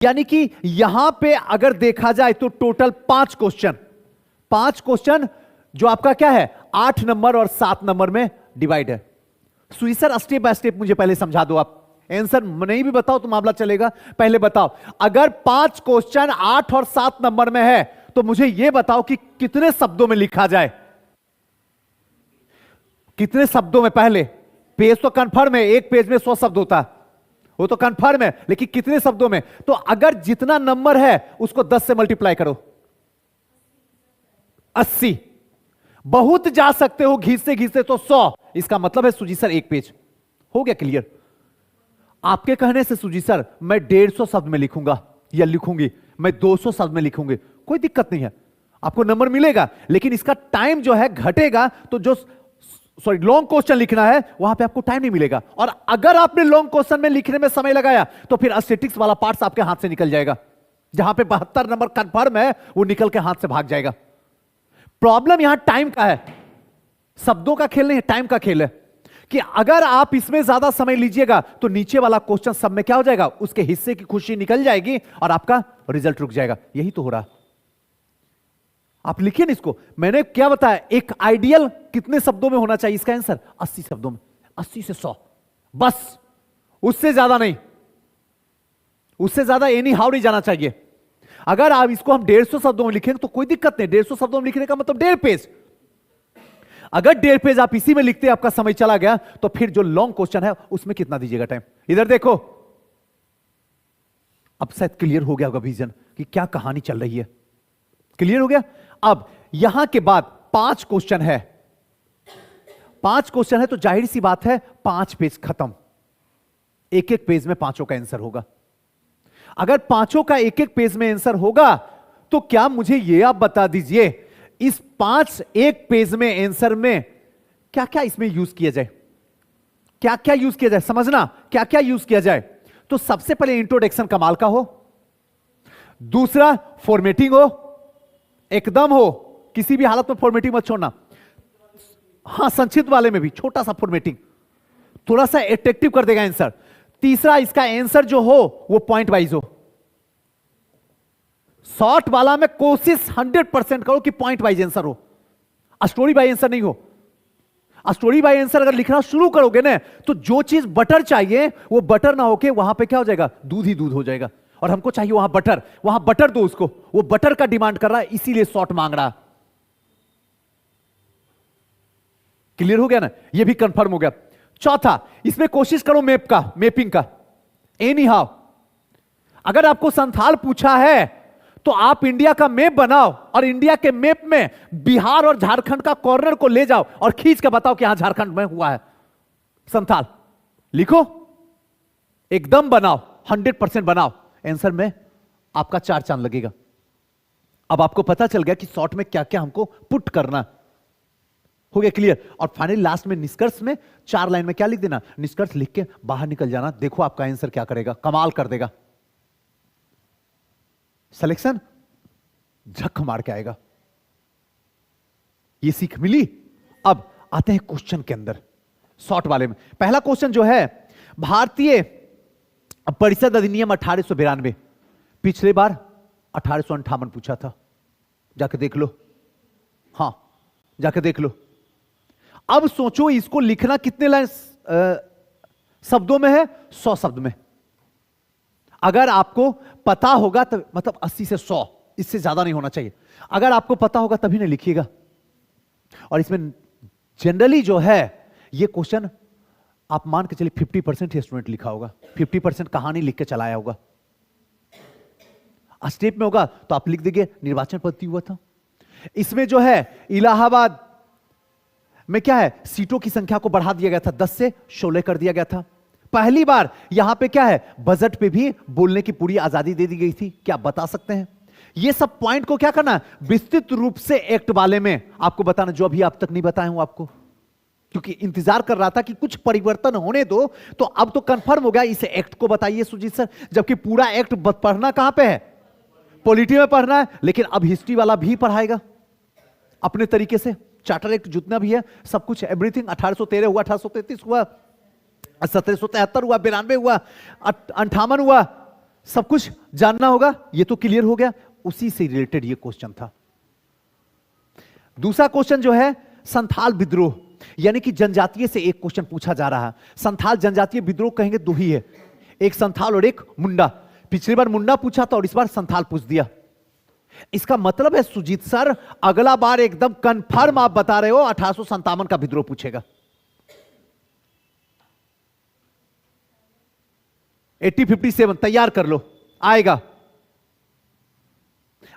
यानी कि यहां पे अगर देखा जाए तो टोटल 5 क्वेश्चन जो आपका क्या है 8 नंबर और 7 नंबर में डिवाइड है। सुई सर स्टेप बाय स्टेप मुझे पहले समझा दो, आप आंसर नहीं भी बताओ तो मामला चलेगा, पहले बताओ अगर 5 क्वेश्चन 8 और 7 नंबर में है तो मुझे यह बताओ कि कितने शब्दों में लिखा जाए, कितने शब्दों में। पहले पेज तो कंफर्म है, एक पेज में 100 शब्द होता है, वो तो कंफर्म है, लेकिन कितने शब्दों में। तो अगर जितना नंबर है उसको 10 से मल्टीप्लाई करो, 80। बहुत जा सकते हो घिसते घिसते तो 100, इसका मतलब है सुजी सर एक पेज हो गया क्लियर। आपके कहने से सुजी सर मैं 150 शब्द में लिखूंगा या लिखूंगी, मैं 200 शब्द में लिखूंगी, कोई दिक्कत नहीं है, आपको नंबर मिलेगा, लेकिन इसका टाइम जो है घटेगा। तो जो लॉन्ग क्वेश्चन लिखना है वहां पे आपको टाइम नहीं मिलेगा, और अगर आपने लॉन्ग क्वेश्चन में लिखने में समय लगाया तो फिर एस्थेटिक्स वाला पार्ट्स आपके हाथ से निकल जाएगा, जहां पे 72 नंबर कंफर्म है वो निकल के हाथ से भाग जाएगा। प्रॉब्लम यहां टाइम का है, शब्दों का खेल नहीं है, टाइम का खेल है, कि अगर आप इसमें ज्यादा समय लीजिएगा तो नीचे वाला क्वेश्चन सब में क्या हो जाएगा, उसके हिस्से की खुशी निकल जाएगी और आपका रिजल्ट रुक जाएगा। यही तो हो रहा। आप लिखिए ना इसको, मैंने क्या बताया, एक आइडियल कितने शब्दों में होना चाहिए, इसका आंसर 80 शब्दों में, 80 से 100 बस, उससे ज्यादा नहीं, उससे ज्यादा एनी हाउ नहीं जाना चाहिए। अगर आप इसको हम 150 शब्दों में लिखेंगे तो कोई दिक्कत नहीं, 150 शब्दों में लिखने का मतलब 1.5 पेज। अगर 1.5 पेज आप इसी में लिखते आपका समय चला गया तो फिर जो लॉन्ग क्वेश्चन है उसमें कितना दीजिएगा टाइम। इधर देखो, अब शायद क्लियर हो गया होगा विजन कि क्या कहानी चल रही है, क्लियर हो गया। अब यहां के बाद 5 क्वेश्चन है, 5 क्वेश्चन है तो जाहिर सी बात है 5 पेज खत्म, एक एक पेज में पांचों का आंसर होगा। अगर पांचों का एक एक पेज में आंसर होगा तो क्या मुझे यह आप बता दीजिए इस 5 एक पेज में आंसर में क्या क्या इसमें यूज किया जाए, क्या क्या यूज किया जाए, समझना क्या क्या यूज किया जाए। तो सबसे पहले इंट्रोडक्शन कमाल का हो, दूसरा फॉर्मेटिंग हो, एकदम हो, किसी भी हालत में फॉर्मेटिंग मत छोड़ना। हां, संक्षिप्त वाले में भी छोटा सा फॉर्मेटिंग थोड़ा सा एट्रैक्टिव कर देगा आंसर। तीसरा, इसका आंसर जो हो वो पॉइंट वाइज हो। शॉर्ट वाला में कोशिश 100% करो कि पॉइंट वाइज आंसर हो, स्टोरी बाय आंसर नहीं हो। स्टोरी बाय आंसर अगर लिखना शुरू करोगे ना तो जो चीज बटर चाहिए वो बटर ना होके वहां पे क्या हो जाएगा, दूध ही दूध हो जाएगा। और हमको चाहिए वहां बटर दो उसको, वो बटर का डिमांड कर रहा है, इसीलिए शॉर्ट मांग रहा। क्लियर हो गया ना, ये भी कंफर्म हो गया। चौथा, इसमें कोशिश करो मैपिंग का। एनी हाउ अगर आपको संथाल पूछा है तो आप इंडिया का मैप बनाओ और इंडिया के मैप में बिहार और झारखंड का कॉर्नर को ले जाओ और खींच के बताओ कि यहां झारखंड में हुआ है संथाल। लिखो, एकदम बनाओ, 100% बनाओ, आंसर में आपका 4 चांद लगेगा। अब आपको पता चल गया कि शॉर्ट में क्या क्या हमको पुट करना, हो गया क्लियर। और फाइनली लास्ट में निष्कर्ष में 4 लाइन में क्या लिख देना, निष्कर्ष लिख के बाहर निकल जाना। देखो आपका आंसर क्या करेगा, कमाल कर देगा, सिलेक्शन झक मार के आएगा। ये सीख मिली। अब आते हैं क्वेश्चन के अंदर, शॉर्ट वाले में। पहला क्वेश्चन जो है, भारतीय परिषद अधिनियम 1892, पिछले बार 1858 पूछा था, जाके देख लो, हां जाके देख लो। अब सोचो इसको लिखना कितने लाइन शब्दों में है, 100 शब्द में। अगर आपको पता होगा तो मतलब 80 से 100, इससे ज्यादा नहीं होना चाहिए। अगर आपको पता होगा तभी नहीं लिखिएगा। और इसमें जनरली जो है ये क्वेश्चन आप मान के चलिए 50% ही स्टूडेंट लिखा होगा, 50% कहानी लिख के चलाया होगा। स्टेप में होगा तो आप लिख देंगे निर्वाचन पद्धति हुआ था। इसमें जो है इलाहाबाद में क्या है, सीटों की संख्या को बढ़ा दिया गया था, 10 से 16 कर दिया गया था। पहली बार यहां पे क्या है, बजट पे भी बोलने की पूरी आजादी दे दी गई थी। क्या आप बता सकते हैं? ये सब पॉइंट को क्या करना, विस्तृत रूप से एक्ट वाले में आपको बताना, जो अभी आप तक नहीं बताया हूं आपको, क्योंकि इंतजार कर रहा था कि कुछ परिवर्तन होने दो। तो अब तो कंफर्म हो गया, इस एक्ट को बताइए सुजीत सर, जबकि पूरा एक्ट पढ़ना कहां पे है, पॉलिटी में पढ़ना है। लेकिन अब हिस्ट्री वाला भी पढ़ाएगा अपने तरीके से। चार्टर एक्ट जितना भी है सब कुछ, एवरीथिंग। 1813 हुआ, 1833 हुआ, 1773 हुआ, 92 हुआ, 58 हुआ, सब कुछ जानना होगा, ये तो क्लियर हो गया। उसी से रिलेटेड ये क्वेश्चन था। दूसरा क्वेश्चन जो है संथाल विद्रोह, यानी कि जनजातीय से एक क्वेश्चन पूछा जा रहा है। संथाल जनजातीय विद्रोह कहेंगे दो ही है, एक संथाल और एक मुंडा। पिछली बार मुंडा पूछा था और इस बार संथाल पूछ दिया। इसका मतलब है सुजीत सर अगला बार एकदम कंफर्म आप बता रहे हो 1857 का विद्रोह पूछेगा। 1857 तैयार कर लो, आएगा।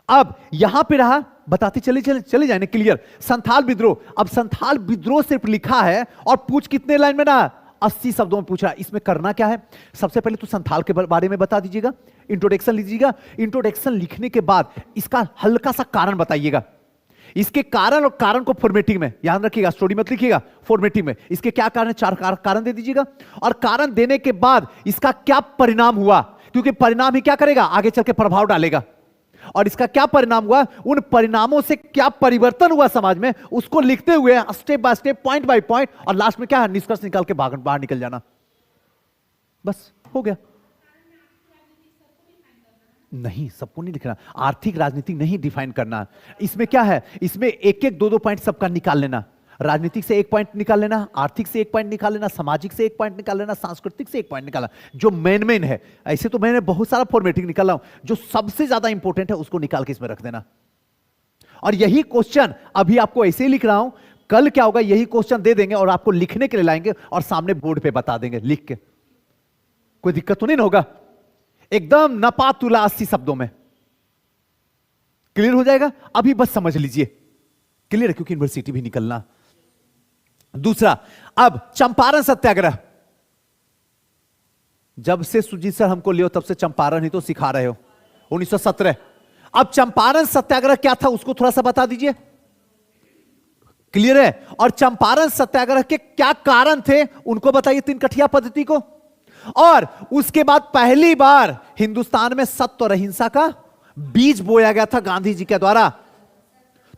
अब यहां पे रहा, बताते चले जाने क्लियर। संथाल विद्रोह, अब संथाल विद्रोह सिर्फ लिखा है और पूछ कितने लाइन में ना, 80 शब्दों में पूछा। इसमें करना क्या है, सबसे पहले तो संथाल के बारे में बता दीजिएगा, इंट्रोडक्शन लीजिएगा। इंट्रोडक्शन लिखने के बाद इसका हल्का सा कारण बताइएगा। इसके कारण और कारण को फॉर्मेटिंग में याद रखिएगा, स्टोरी मत लिखिएगा, फॉर्मेटिंग में इसके क्या कारण है, 4 कारण दे दीजिएगा। और कारण देने के बाद इसका क्या परिणाम हुआ, क्योंकि परिणाम ही क्या करेगा, आगे चल के प्रभाव डालेगा। और इसका क्या परिणाम हुआ, उन परिणामों से क्या परिवर्तन हुआ समाज में, उसको लिखते हुए step by step, point by point, और लास्ट में क्या है, निष्कर्ष निकाल के बाहर निकल जाना। बस हो गया। नहीं, सबको नहीं लिखना, आर्थिक राजनीतिक नहीं डिफाइन करना। इसमें क्या है, इसमें एक एक 2-2 पॉइंट सबका निकाल लेना। राजनीतिक से 1 पॉइंट निकाल लेना, आर्थिक से 1 पॉइंट निकाल लेना, सामाजिक से 1 पॉइंट निकाल लेना, सांस्कृतिक से 1 पॉइंट निकालना, जो मेन है। ऐसे तो मैंने बहुत सारा फॉर्मेटिंग निकाला हूं, जो सबसे ज्यादा इंपॉर्टेंट है उसको निकाल के इसमें रख देना। और यही क्वेश्चन अभी आपको ऐसे ही लिख रहा हूं, कल क्या होगा, यही क्वेश्चन दे देंगे और आपको लिखने के लिए लाएंगे और सामने बोर्ड पे बता देंगे लिख के। कोई दिक्कत तो नहीं ना होगा, एकदम नपा तुला 80 शब्दों में क्लियर हो जाएगा। अभी बस समझ लीजिए, क्लियर है, क्योंकि यूनिवर्सिटी भी निकलना। दूसरा, अब चंपारण सत्याग्रह, जब से सुजीत सर हमको लियो तब से चंपारण ही तो सिखा रहे हो, 1917। अब चंपारण सत्याग्रह क्या था उसको थोड़ा सा बता दीजिए, क्लियर है। और चंपारण सत्याग्रह के क्या कारण थे उनको बताइए, 3 कठिया पद्धति को। और उसके बाद पहली बार हिंदुस्तान में सत्य और अहिंसा का बीज बोया गया था गांधी जी के द्वारा,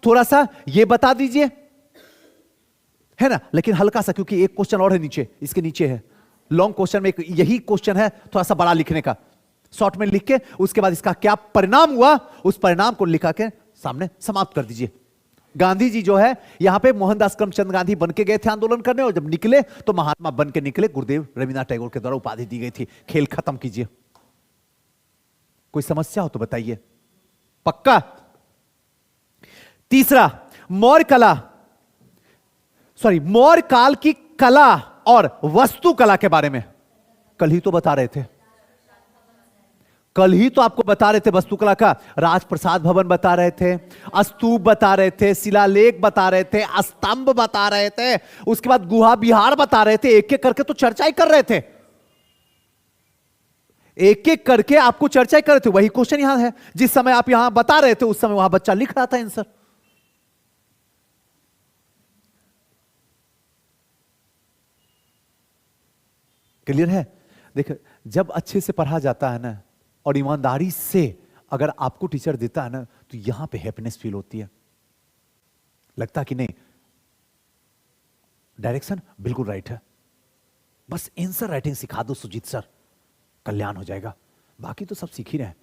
थोड़ा सा ये बता दीजिए, है ना। लेकिन हल्का सा, क्योंकि एक क्वेश्चन और है नीचे, इसके नीचे है लॉन्ग क्वेश्चन में, एक यही क्वेश्चन है, थोड़ा सा बड़ा लिखने का, शॉर्ट में लिख के उसके बाद इसका क्या परिणाम हुआ उस परिणाम को लिखा के सामने समाप्त कर दीजिए। गांधी जी जो है यहां पे मोहनदास करमचंद गांधी बन के गए थे आंदोलन करने, और जब निकले तो महात्मा बन के निकले, गुरुदेव रविन्द्रनाथ टैगोर के द्वारा उपाधि दी गई थी। खेल खत्म कीजिए। कोई समस्या हो तो बताइए, पक्का। तीसरा, मौर्य काल की कला और वास्तुकला के बारे में कल ही तो बता रहे थे, कल ही तो आपको बता रहे थे वास्तुकला का। राजप्रसाद भवन बता रहे थे, स्तूप बता रहे थे, शिलालेख बता रहे थे, स्तंभ बता रहे थे, उसके बाद गुहा विहार बता रहे थे। एक एक करके तो चर्चा ही कर रहे थे, एक एक करके आपको चर्चा ही कर रहे थे। वही क्वेश्चन यहां है, जिस समय आप यहां बता रहे थे उस समय वहां बच्चा लिख रहा था आंसर। क्लियर है। देखो, जब अच्छे से पढ़ा जाता है ना और ईमानदारी से अगर आपको टीचर देता है ना, तो यहां पे हैप्पीनेस फील होती है, लगता कि नहीं डायरेक्शन बिल्कुल राइट है, बस आंसर राइटिंग सिखा दो सुजीत सर, कल्याण हो जाएगा। बाकी तो सब सीख ही रहे हैं,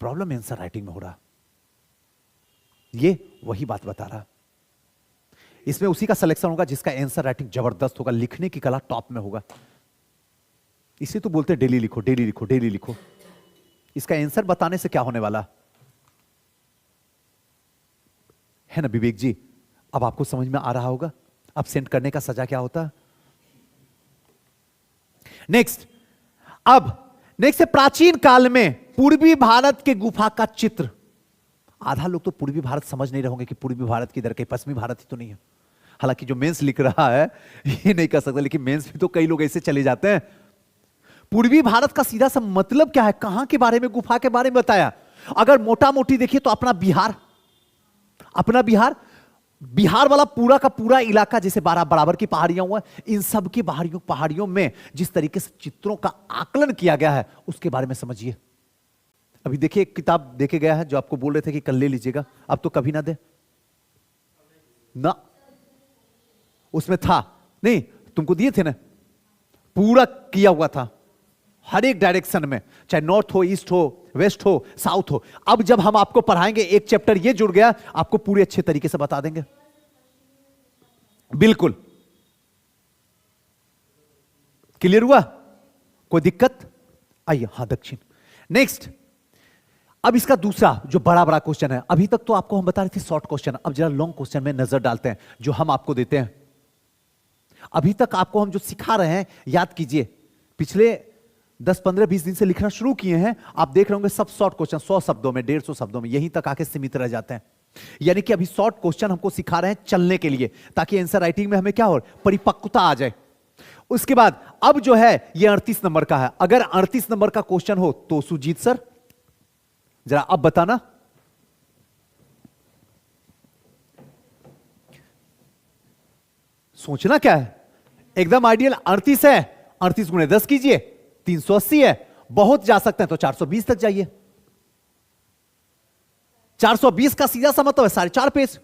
प्रॉब्लम आंसर राइटिंग में हो रहा। ये वही बात बता रहा। इसमें उसी का सिलेक्शन होगा जिसका आंसर राइटिंग जबरदस्त होगा, लिखने की कला टॉप में होगा। इसे तो बोलते हैं डेली लिखो, डेली लिखो, डेली लिखो। इसका आंसर बताने से क्या होने वाला है ना विवेक जी, अब आपको समझ में आ रहा होगा एब्सेंट करने का सजा क्या होता। नेक्स्ट, अब नेक्स्ट है प्राचीन काल में पूर्वी भारत के गुफा का चित्र। आधा लोग तो पूर्वी भारत समझ नहीं रहोगे कि पूर्वी भारत किधर के, पश्चिमी भारत ही तो नहीं है। हालांकि जो मेंस लिख रहा है ये नहीं कर सकता, लेकिन मेंस भी तो कई लोग ऐसे चले जाते हैं। पूर्वी भारत का सीधा सा मतलब क्या है, कहां के बारे में, गुफा के बारे में बताया। अगर मोटा मोटी देखिए तो अपना बिहार, बिहार वाला पूरा का पूरा इलाका, जैसे बराबर की पहाड़ियां हुआ, इन सब की पहाड़ियों में जिस तरीके से चित्रों का आकलन किया गया है उसके बारे में समझिए। अभी देखिए एक किताब देके गया है जो आपको बोल रहे थे कि कल ले लीजिएगा, अब तो कभी ना दे ना, उसमें था नहीं, तुमको दिए थे ना, पूरा किया हुआ था। हर एक डायरेक्शन में, चाहे नॉर्थ हो, ईस्ट हो, वेस्ट हो, साउथ हो। अब जब हम आपको पढ़ाएंगे, एक चैप्टर ये जुड़ गया, आपको पूरे अच्छे तरीके से बता देंगे। बिल्कुल क्लियर हुआ? कोई दिक्कत? आइए, हां दक्षिण। नेक्स्ट, अब इसका दूसरा जो बड़ा बड़ा क्वेश्चन है, अभी तक तो आपको हम बता रहे थे शॉर्ट क्वेश्चन, अब जरा लॉन्ग क्वेश्चन में नजर डालते हैं जो हम आपको देते हैं। अभी तक आपको हम जो सिखा रहे हैं, याद कीजिए, पिछले 10, 15, 20 दिन से लिखना शुरू किए हैं, आप देख रहे होंगे सब शॉर्ट क्वेश्चन, 100 शब्दों में, 150 शब्दों में, यहीं तक आके सीमित रह जाते हैं। यानी कि अभी शॉर्ट क्वेश्चन हमको सिखा रहे हैं चलने के लिए, ताकि आंसर राइटिंग में हमें क्या हो, परिपक्वता आ जाए। उसके बाद अब जो है ये 38 नंबर का है। अगर 38 नंबर का क्वेश्चन हो तो सुजीत सर जरा अब बताना। सोचना क्या है, एकदम आइडियल 38 है, 38 गुणे 10 कीजिए, 380 है। बहुत जा सकते हैं तो 420 तक जाइए। 420 का सीधा सा मतलब है 4.5 पेज,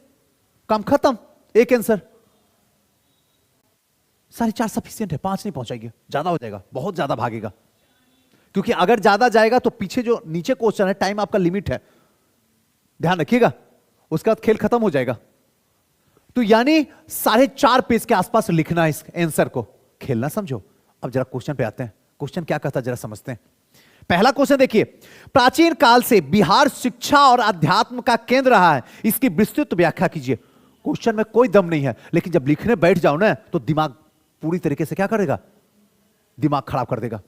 काम खत्म, एक आंसर। 4.5 सफिशिएंट है, 5 नहीं पहुंचाएंगे, ज्यादा हो जाएगा, बहुत ज्यादा भागेगा। क्योंकि अगर ज्यादा जाएगा तो पीछे जो नीचे क्वेश्चन है, टाइम आपका लिमिट है, ध्यान रखिएगा, उसके बाद खेल खत्म हो जाएगा। तो यानी 4.5 पेज के आसपास लिखना है इस आंसर को, खेलना समझो। अब जरा क्वेश्चन पे आते हैं, क्वेश्चन क्या कहता है जरा समझते हैं। पहला क्वेश्चन देखिए, प्राचीन काल से बिहार शिक्षा और अध्यात्म का केंद्र रहा है, इसकी विस्तृत व्याख्या कीजिए। क्वेश्चन में कोई दम नहीं है, लेकिन जब लिखने बैठ जाओ ना तो दिमाग पूरी तरीके से क्या करेगा, दिमाग खराब कर देगा।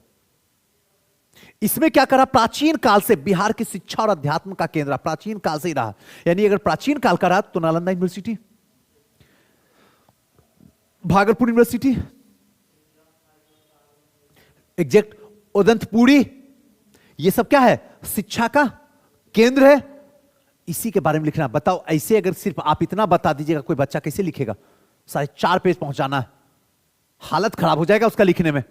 इसमें क्या करा, प्राचीन काल से बिहार की शिक्षा और अध्यात्म का केंद्र, प्राचीन काल से ही रहा। यानी अगर प्राचीन काल का रहा तो Nalanda university, Bhagalpur university, exact Odantapuri, ये सब क्या है, शिक्षा का केंद्र है। इसी के बारे में लिखना। बताओ ऐसे अगर सिर्फ आप इतना बता दीजिएगा, कोई बच्चा कैसे लिखेगा? 4.5 पेज पहुंचाना है, हालत खराब हो जाएगा उसका लिखने में।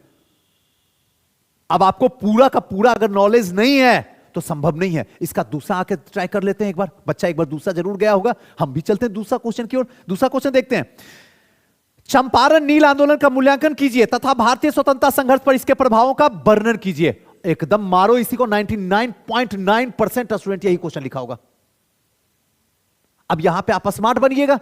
अब आपको पूरा का पूरा अगर नॉलेज नहीं है तो संभव नहीं है। इसका दूसरा आके ट्राई कर लेते हैं एक बार, बच्चा एक बार दूसरा जरूर गया होगा, हम भी चलते हैं दूसरा क्वेश्चन की ओर। दूसरा क्वेश्चन देखते हैं, चंपारण नील आंदोलन का मूल्यांकन कीजिए तथा भारतीय स्वतंत्रता संघर्ष पर इसके प्रभावों का वर्णन कीजिए। एकदम मारो इसी को, 99.9% स्टूडेंट यही क्वेश्चन लिखा होगा। अब यहां पे आप स्मार्ट बनिएगा,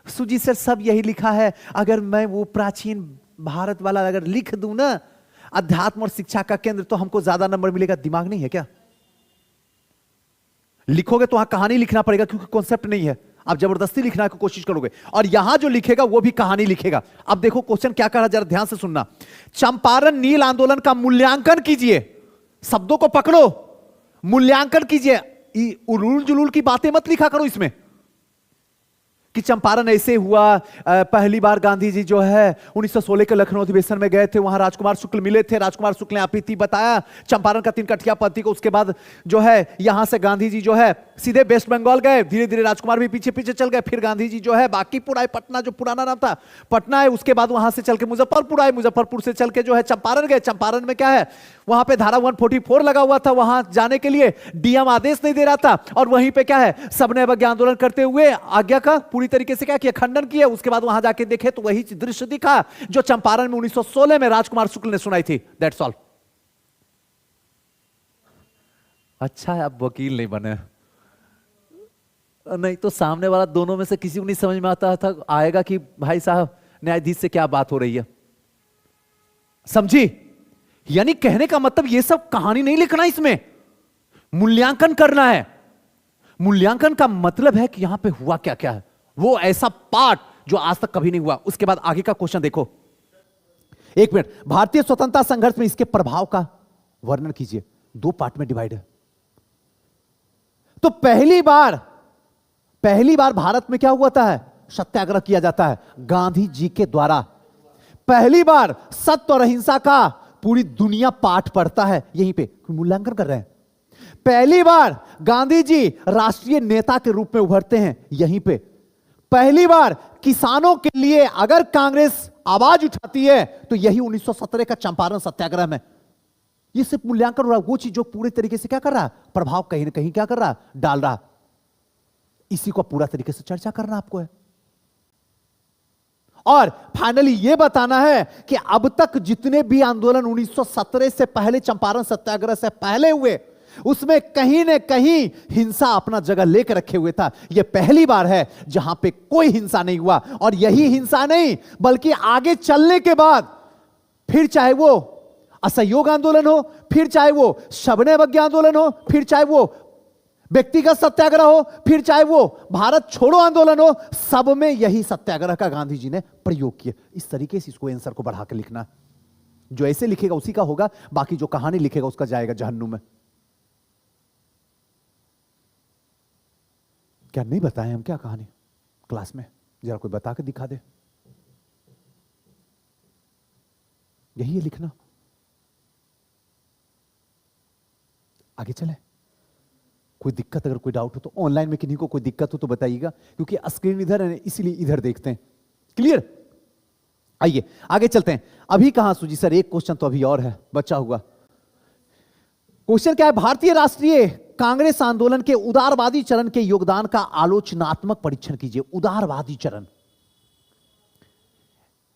सुजीत सर सब यही लिखा है, अगर मैं वो प्राचीन भारत वाला अगर लिख दूं ना, अध्यात्म और शिक्षा का केंद्र, तो हमको ज्यादा नंबर मिलेगा। दिमाग नहीं है क्या? लिखोगे तो वहां कहानी लिखना पड़ेगा, क्योंकि कॉन्सेप्ट नहीं है। आप जबरदस्ती लिखने की कोशिश करोगे और यहां जो लिखेगा वो भी कहानी लिखेगा। अब देखो क्वेश्चन क्या कर रहा है, जरा ध्यान से सुनना। चंपारण नील आंदोलन का मूल्यांकन कीजिए, शब्दों को पकड़ो, मूल्यांकन कीजिए। उलूल जुलूल की बातें मत लिखा करो इसमें कि चंपारण ऐसे हुआ। पहली बार गांधी जी जो है 1916 के लखनऊ अधिवेशन में गए थे, वहां राजकुमार शुक्ल मिले थे, राजकुमार शुक्ल ने आपत्ति बताया चंपारण का 3 कठिया पद्धति को। उसके बाद जो है यहां से गांधी जी जो है सीधे वेस्ट बंगाल गए, धीरे धीरे राजकुमार भी पीछे पीछे चल गए। फिर गांधी जी जो है बांकीपुर आए, पटना जो पुराना नाम था पटना है, उसके बाद वहां से चल के मुजफ्फरपुर आए, मुजफ्फरपुर से चल के जो है चंपारण गए। चंपारण में क्या है, वहां पे धारा 144 लगा हुआ था, वहां जाने के लिए डीएम आदेश नहीं दे रहा था। और वहीं पे क्या है, सबने अवज्ञा आंदोलन करते हुए आज्ञा का पूरी तरीके से क्या किया, खंडन किया। उसके बाद वहां जाके देखे तो वही दृश्य दिखा जो चंपारण में 1916 में राजकुमार शुक्ल ने सुनाई थी। That's all. अच्छा है आप वकील नहीं बने, नहीं तो सामने वाला दोनों में से किसी को नहीं समझ में आता था, आएगा कि भाई साहब न्यायाधीश से क्या बात हो रही है। समझी? यानी कहने का मतलब ये सब कहानी नहीं लिखना, इसमें मूल्यांकन करना है। मूल्यांकन का मतलब है कि यहां पे हुआ क्या क्या है, वो ऐसा पार्ट जो आज तक कभी नहीं हुआ। उसके बाद आगे का क्वेश्चन देखो, 1 मिनट। भारतीय स्वतंत्रता संघर्ष में इसके प्रभाव का वर्णन कीजिए। 2 पार्ट में डिवाइड है। तो पहली बार भारत में क्या हुआ था, सत्याग्रह किया जाता है गांधी जी के द्वारा। पहली बार सत्य और अहिंसा का पूरी दुनिया पाठ पढ़ता है, यहीं पे मूल्यांकन कर रहे हैं। पहली बार गांधी जी राष्ट्रीय नेता के रूप में उभरते हैं, यहीं पे। पहली बार किसानों के लिए अगर कांग्रेस आवाज उठाती है तो यही 1917 का चंपारण सत्याग्रह में। ये सिर्फ मूल्यांकन हो रहा है, वो चीज जो पूरे तरीके से क्या कर रहा है, प्रभाव कहीं ना कहीं क्या कर रहा है, डाल रहा। इसी को पूरा तरीके से चर्चा करना आपको है। और फाइनली यह बताना है कि अब तक जितने भी आंदोलन 1917 से पहले, चंपारण सत्याग्रह से पहले हुए, उसमें कहीं न कहीं हिंसा अपना जगह लेकर रखे हुए था। यह पहली बार है जहां पे कोई हिंसा नहीं हुआ। और यही हिंसा नहीं, बल्कि आगे चलने के बाद फिर चाहे वो असहयोग आंदोलन हो, फिर चाहे वो शबने अवज्ञा आंदोलन हो, फिर चाहे वो व्यक्तिगत सत्याग्रह हो, फिर चाहे वो भारत छोड़ो आंदोलन हो, सब में यही सत्याग्रह का गांधी जी ने प्रयोग किया। इस तरीके से इसको आंसर को बढ़ा के लिखना। जो ऐसे लिखेगा उसी का होगा, बाकी जो कहानी लिखेगा उसका जाएगा जहन्नुम में। क्या नहीं बताएं हम क्या कहानी क्लास में? जरा कोई बता के दिखा दे। यही है लिखना। आगे चले। कोई दिक्कत, अगर कोई डाउट हो तो ऑनलाइन में किन्हीं को कोई दिक्कत हो तो बताइएगा, क्योंकि स्क्रीन इधर है इसीलिए इधर देखते हैं। क्लियर? आइए आगे चलते हैं। अभी कहां सूजी सर? एक क्वेश्चन तो अभी और है बचा हुआ। क्वेश्चन क्या है? भारतीय राष्ट्रीय कांग्रेस आंदोलन के उदारवादी चरण के योगदान का आलोचनात्मक परीक्षण कीजिए। उदारवादी चरण,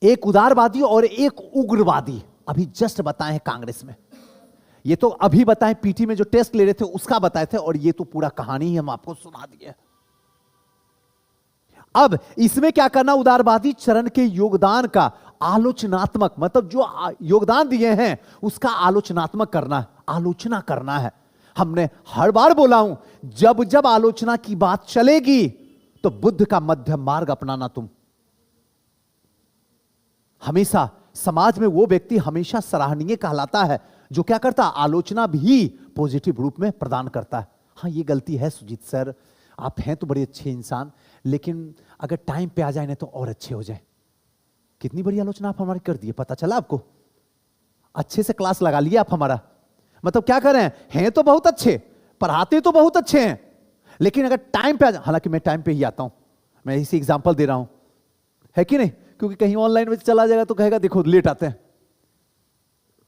एक उदारवादी और एक उग्रवादी, अभी जस्ट बताए हैं कांग्रेस में। ये तो अभी बताएं, पीटी में जो टेस्ट ले रहे थे उसका बताए थे, और ये तो पूरा कहानी ही हम आपको सुना दिए। अब इसमें क्या करना? उदारवादी चरण के योगदान का आलोचनात्मक, मतलब जो योगदान दिए हैं उसका आलोचनात्मक करना, आलोचना करना है। हमने हर बार बोला हूं, जब जब आलोचना की बात चलेगी तो बुद्ध का मध्यम मार्ग अपनाना। तुम हमेशा समाज में वो व्यक्ति हमेशा सराहनीय कहलाता है जो क्या करता? आलोचना भी पॉजिटिव रूप में प्रदान करता है। हाँ, ये गलती है सुजीत सर, आप हैं तो बड़े अच्छे इंसान, लेकिन अगर टाइम पे आ जाए ना तो और अच्छे हो जाए। कितनी बड़ी आलोचना आप हमारी कर दी है, पता चला आपको? अच्छे से क्लास लगा लिया आप हमारा। मतलब क्या कर रहे हैं तो बहुत अच्छे, पढ़ाते तो बहुत अच्छे हैं, लेकिन अगर टाइम पे आ जाए, हालांकि मैं टाइम पे ही आता हूं, मैं इसी एग्जांपल दे रहा हूं, है कि नहीं? क्योंकि कहीं ऑनलाइन में चला जाएगा तो कहेगा देखो लेट आते हैं।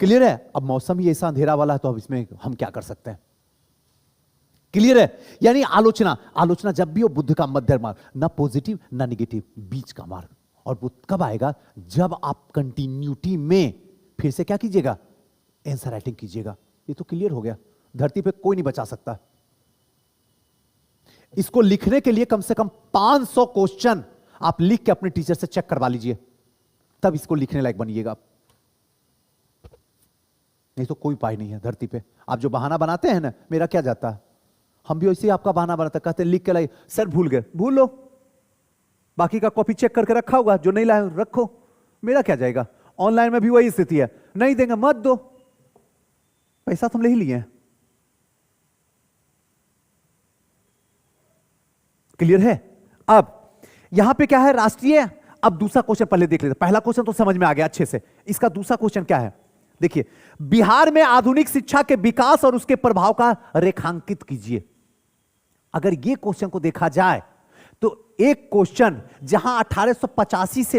क्लियर है? अब मौसम ही ऐसा अंधेरा वाला है तो अब इसमें हम क्या कर सकते हैं? क्लियर है? यानी आलोचना, आलोचना जब भी हो बुद्ध का मध्यम मार्ग, ना पॉजिटिव ना निगेटिव, बीच का मार्ग। और वो कब आएगा? जब आप कंटिन्यूटी में फिर से क्या कीजिएगा? आंसर राइटिंग कीजिएगा। ये तो क्लियर हो गया, धरती पे कोई नहीं बचा सकता। इसको लिखने के लिए कम से कम 500 क्वेश्चन आप लिख के अपने टीचर से चेक करवा लीजिए, तब इसको लिखने लायक बनिएगा। नहीं तो कोई उपाय नहीं है धरती पे। आप जो बहाना बनाते हैं ना, मेरा क्या जाता है, हम भी वैसे ही आपका बहाना बनाते, कहते हैं लिख के लाइए। सर भूल गए, भूल लो, बाकी का कॉपी चेक करके रखा होगा, जो नहीं लाए रखो, मेरा क्या जाएगा। ऑनलाइन में भी वही स्थिति है, नहीं देंगे मत दो, पैसा तो हम ले ही लिए हैं। क्लियर है? अब यहां पे क्या है? राष्ट्रीय। अब दूसरा क्वेश्चन पहले देख लेते। पहला क्वेश्चन तो समझ में आ गया अच्छे से, इसका दूसरा क्वेश्चन क्या है देखिए। बिहार में आधुनिक शिक्षा के विकास और उसके प्रभाव का रेखांकित कीजिए। अगर यह क्वेश्चन को देखा जाए तो एक क्वेश्चन जहां 1885 से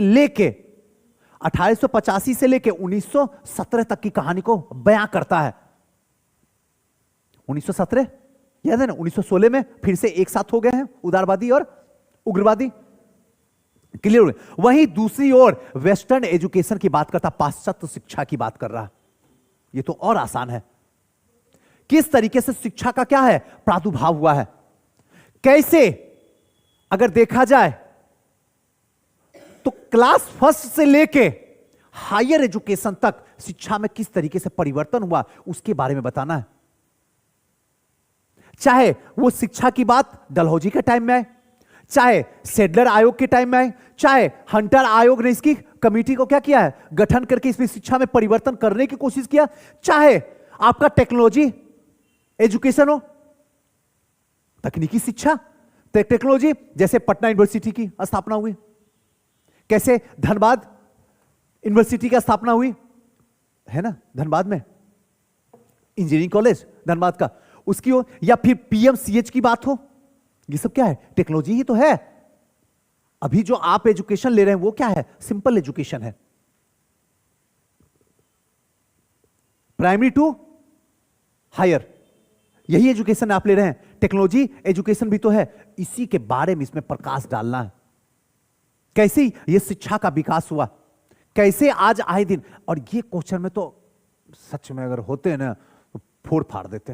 लेके 1917 तक की कहानी को बयां करता है। 1917 याद है ना? 1916 में फिर से एक साथ हो गए हैं उदारवादी और उग्रवादी। क्लियर हो गया? वहीं दूसरी ओर वेस्टर्न एजुकेशन की बात करता, पाश्चात्य शिक्षा की बात कर रहा। यह तो और आसान है। किस तरीके से शिक्षा का क्या है? प्रादुर्भाव हुआ है। कैसे अगर देखा जाए तो क्लास फर्स्ट से लेके हायर एजुकेशन तक शिक्षा में किस तरीके से परिवर्तन हुआ उसके बारे में बताना है। चाहे वो शिक्षा की बात डलहौजी के टाइम में आए, चाहे सेडलर आयोग के टाइम में आए, चाहे हंटर आयोग ने इसकी कमेटी को क्या किया है? गठन करके इसमें शिक्षा में परिवर्तन करने की कोशिश किया, चाहे आपका टेक्नोलॉजी एजुकेशन हो, तकनीकी शिक्षा, टेक्नोलॉजी, जैसे पटना यूनिवर्सिटी की स्थापना हुई, कैसे धनबाद यूनिवर्सिटी की स्थापना हुई है ना, धनबाद में इंजीनियरिंग कॉलेज धनबाद का, उसकी हो, या फिर पीएमसीएच की बात हो, ये सब क्या है? टेक्नोलॉजी ही तो है। अभी जो आप एजुकेशन ले रहे हैं वो क्या है? सिंपल एजुकेशन है, प्राइमरी टू हायर, यही एजुकेशन आप ले रहे हैं। टेक्नोलॉजी एजुकेशन भी तो है, इसी के बारे में इसमें प्रकाश डालना है। कैसे ये शिक्षा का विकास हुआ, कैसे आज आए दिन। और ये क्वेश्चन में तो सच में अगर होते हैं ना तो फोड़ फाड़ देते,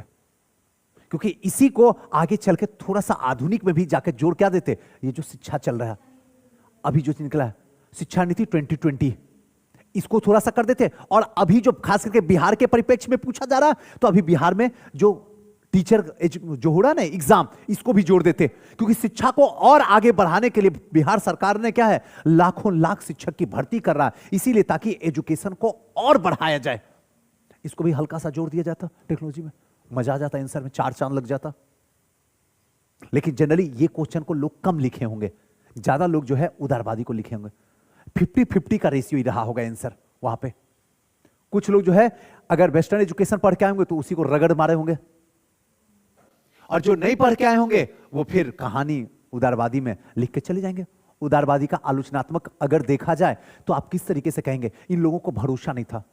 क्योंकि इसी को आगे चल के थोड़ा सा आधुनिक में भी जाकर जोड़ क्या देते। ये जो शिक्षा चल रहा है अभी जो निकला है शिक्षा नीति 2020, इसको थोड़ा सा कर देते। और अभी जो खास करके बिहार के परिप्रेक्ष्य में पूछा जा रहा है, तो अभी बिहार में जो टीचर जो हो रहा है ना एग्जाम, इसको भी जोड़ देते। क्योंकि शिक्षा को और आगे बढ़ाने के लिए बिहार सरकार ने क्या है, लाखों लाख शिक्षक की भर्ती कर रहा है, इसीलिए ताकि एजुकेशन को और बढ़ाया जाए। इसको भी हल्का सा जोड़ दिया जाता टेक्नोलॉजी में, मजा आ जाता, आंसर में 4 चांद लग जाता। लेकिन जनरली ये क्वेश्चन को लोग कम लिखे होंगे, ज्यादा लोग जो है उदारवादी को लिखे होंगे। 50-50 का रेशियो ही रहा होगा आंसर वहां पे। कुछ लोग जो है अगर वेस्टर्न एजुकेशन पढ़ के आए होंगे तो उसी को रगड़ मारे होंगे, और जो नहीं पढ़ के आए होंगे वो फिर कहानी उदारवादी में लिख के चले जाएंगे। उदारवादी का आलोचनात्मक अगर देखा जाए तो आप किस तरीके से कहेंगे, इन लोगों को भरोसा नहीं था,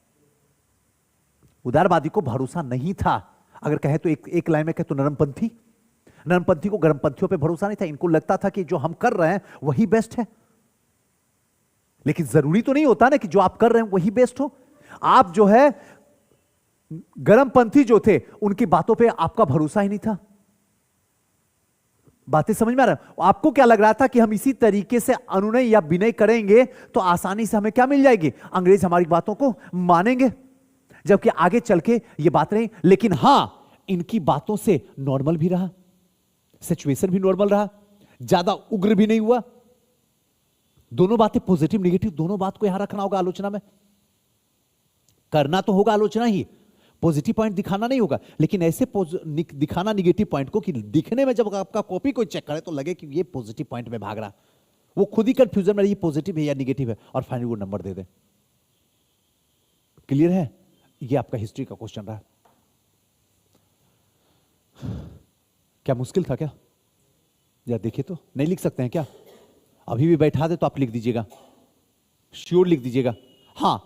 उदारवादी को भरोसा नहीं था। अगर कहे तो एक लाइन में कहे तो नरमपंथी को गर्मपंथियों पे भरोसा नहीं था। इनको लगता था कि जो हम कर रहे हैं वही बेस्ट है, लेकिन जरूरी तो नहीं होता ना कि जो आप कर रहे हैं वही बेस्ट हो। आप जो है गर्मपंथी जो थे उनकी बातों पे आपका भरोसा ही नहीं था। बातें समझ में आ रहा है? आपको क्या लग रहा था कि हम इसी तरीके से अनुनय या विनय करेंगे तो आसानी से हमें क्या मिल जाएगी, अंग्रेज हमारी बातों को मानेंगे, जबकि आगे चल के ये बात नहीं। लेकिन हां, इनकी बातों से नॉर्मल भी रहा, सिचुएशन भी नॉर्मल रहा, ज्यादा उग्र भी नहीं हुआ। दोनों बातें पॉजिटिव नेगेटिव दोनों बात को यहां रखना होगा। आलोचना में करना तो होगा आलोचना ही, पॉजिटिव पॉइंट दिखाना नहीं होगा। लेकिन ऐसे दिखाना निगेटिव पॉइंट को कि दिखने में जब आपका कॉपी कोई चेक करे तो लगे कि ये पॉजिटिव पॉइंट में भाग रहा, वो खुद ही कंफ्यूजन में ये पॉजिटिव है या निगेटिव है, और फाइनली वो नंबर दे दे। क्लियर है? ये आपका हिस्ट्री का क्वेश्चन रहा। क्या मुश्किल था क्या? या देखिए तो नहीं लिख सकते हैं क्या? अभी भी बैठा दे तो आप लिख दीजिएगा, श्योर लिख दीजिएगा। हां,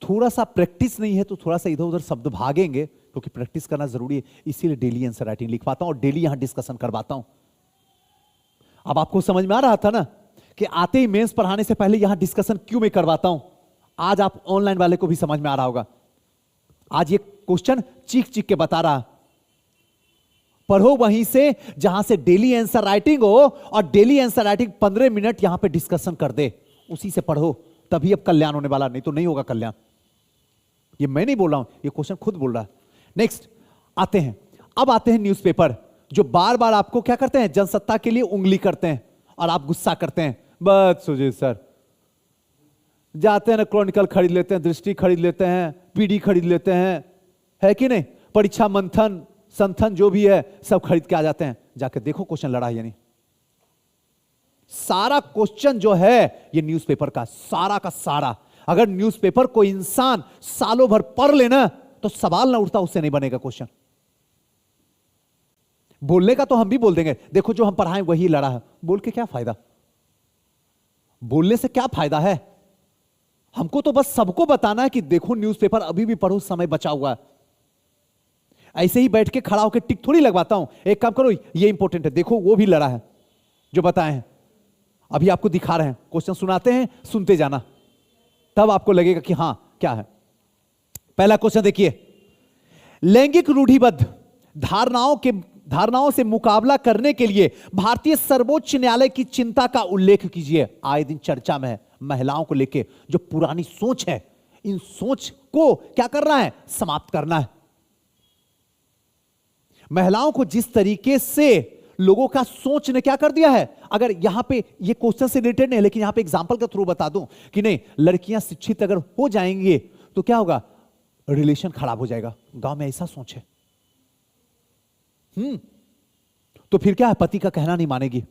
थोड़ा सा प्रैक्टिस नहीं है तो थोड़ा सा इधर उधर शब्द भागेंगे, क्योंकि प्रैक्टिस करना जरूरी है। इसीलिए डेली आंसर राइटिंग लिखवाता हूं और डेली यहां डिस्कशन करवाता हूं। अब आपको समझ में आ रहा था ना कि आते ही मेंस पढ़ाने से पहले यहां डिस्कशन क्यों मैं करवाता हूं। आज आप ऑनलाइन वाले को भी समझ में आ रहा होगा। आज ये क्वेश्चन चीख चीख के बता रहा, पढ़ो वहीं से जहां से डेली आंसर राइटिंग हो, और डेली आंसर राइटिंग 15 मिनट यहां पे डिस्कशन कर दे, उसी से पढ़ो, तभी अब कल्याण होने वाला, नहीं तो नहीं होगा कल्याण। ये मैं नहीं बोल रहा हूं, ये क्वेश्चन खुद बोल रहा है। नेक्स्ट आते हैं, अब आते हैं न्यूज़पेपर, जो बार बार आपको क्या करते हैं, जनसत्ता के लिए उंगली करते हैं और आप गुस्सा करते हैं। बस सुजीत सर जाते हैं ना, क्रॉनिकल खरीद लेते हैं, दृष्टि खरीद लेते हैं, पीडी खरीद लेते हैं, है कि नहीं, परीक्षा मंथन संथन जो भी है सब खरीद के आ जाते हैं। जाके देखो क्वेश्चन लड़ा है या नहीं। सारा क्वेश्चन जो है ये न्यूज़पेपर का सारा का सारा, अगर न्यूज़पेपर को इंसान सालों भर पढ़ लेना तो सवाल ना उठता, उससे नहीं बनेगा क्वेश्चन। बोलने का तो हम भी बोल देंगे, देखो जो हम पढ़ाएं वही लड़ा है, बोल के क्या फायदा, बोलने से क्या फायदा है। हमको तो बस सबको बताना है कि देखो न्यूज़पेपर अभी भी पढ़ो, समय बचा हुआ है। ऐसे ही बैठ के खड़ा होकर टिक थोड़ी लगवाता हूं। एक काम करो, ये इंपॉर्टेंट है, देखो वो भी लड़ा है जो बताए हैं, अभी आपको दिखा रहे हैं, क्वेश्चन सुनाते हैं, सुनते जाना, तब आपको लगेगा कि हां क्या है। पहला क्वेश्चन देखिए, लैंगिक रूढ़िबद्ध धारणाओं से मुकाबला करने के लिए भारतीय सर्वोच्च न्यायालय की चिंता का उल्लेख कीजिए। आए दिन चर्चा में है महिलाओं को लेकर जो पुरानी सोच है, इन सोच को क्या करना है, समाप्त करना है। महिलाओं को जिस तरीके से लोगों का सोच ने क्या कर दिया है, अगर यहां पे ये क्वेश्चन से रिलेटेड नहीं, लेकिन यहां पे एग्जांपल के थ्रू बता दूं कि नहीं, लड़कियां शिक्षित अगर हो जाएंगे तो क्या होगा, रिलेशन खराब हो जाएगा। गांव में ऐसा सोच है। तो फिर क्या है, पति का कहना नहीं मानेगी,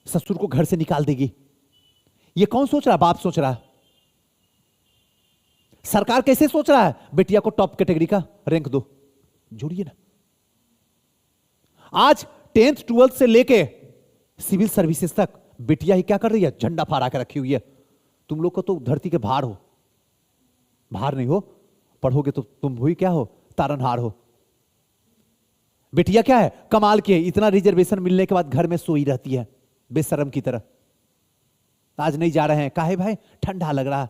ससुर को घर से निकाल देगी। ये कौन सोच रहा है, बाप सोच रहा है। सरकार कैसे सोच रहा है, बेटिया को टॉप कैटेगरी का रैंक दो, जोड़िए ना। आज 10th 12th से लेके सिविल सर्विसेज तक बेटिया ही क्या कर रही है, झंडा फहरा के रखी हुई है। तुम लोग को तो धरती के भार हो, भार नहीं हो, पढ़ोगे तो तुम हुई क्या हो, तारनहार हो। बेटिया क्या है, कमाल की है, इतना रिजर्वेशन मिलने के बाद घर में सोई रहती है बेशरम की तरह। आज नहीं जा रहे हैं, काहे भाई? ठंडा लग रहा।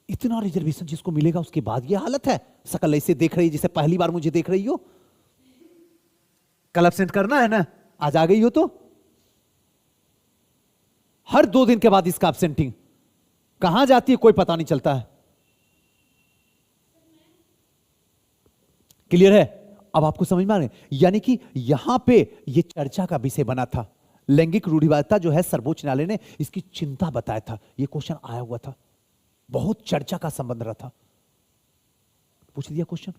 इतना रिजर्वेशन जिसको मिलेगा उसके बाद ये हालत है। शकल ऐसे देख रही है जैसे पहली बार मुझे देख रही हो। कल एब्सेंट करना है ना, आज आ गई हो तो हर 2 दिन के बाद इसका एब्सेंटिंग कहां जाती है कोई पता नहीं चलता है। क्लियर है? अब आपको समझ में आ रहा है? यानी कि यहां पे ये चर्चा का विषय बना था। लैंगिक रूढ़िवादिता जो है सर्वोच्च न्यायालय ने इसकी चिंता बताया था। ये क्वेश्चन आया हुआ था, बहुत चर्चा का संबंध रहा था। पूछ दिया क्वेश्चन,